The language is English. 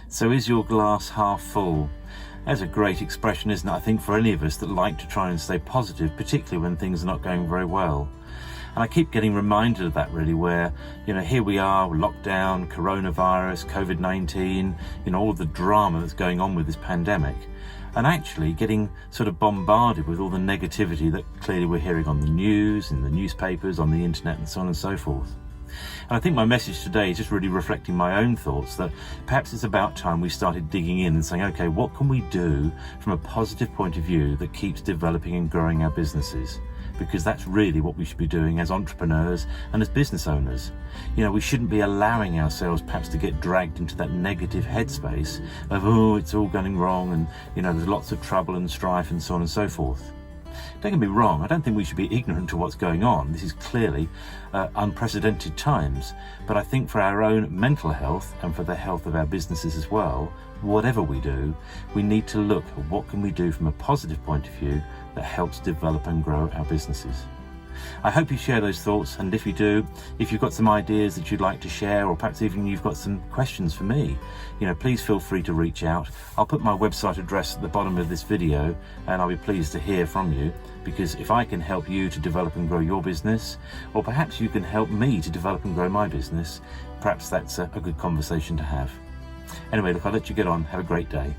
So is your glass half full? That's a great expression, isn't it? I think for any of us that like to try and stay positive, particularly when things are not going very well. And I keep getting reminded of that really, where, here we are, lockdown, coronavirus, COVID-19, all of the drama that's going on with this pandemic. And actually getting sort of bombarded with all the negativity that clearly we're hearing on the news, in the newspapers, on the internet, and so on and so forth. And I think my message today is just really reflecting my own thoughts that perhaps it's about time we started digging in and saying, okay, what can we do from a positive point of view that keeps developing and growing our businesses? Because that's really what we should be doing as entrepreneurs and as business owners. We shouldn't be allowing ourselves perhaps to get dragged into that negative headspace of, oh, it's all going wrong and, there's lots of trouble and strife and so on and so forth. Don't get me wrong, I don't think we should be ignorant to what's going on. This is clearly unprecedented times. But I think for our own mental health and for the health of our businesses as well, whatever we do, we need to look at what can we do from a positive point of view that helps develop and grow our businesses. I hope you share those thoughts, and if you do, if you've got some ideas that you'd like to share, or perhaps even you've got some questions for me, please feel free to reach out. I'll put my website address at the bottom of this video, and I'll be pleased to hear from you, because if I can help you to develop and grow your business, or perhaps you can help me to develop and grow my business, perhaps that's a good conversation to have. Anyway, look, I'll let you get on. Have a great day.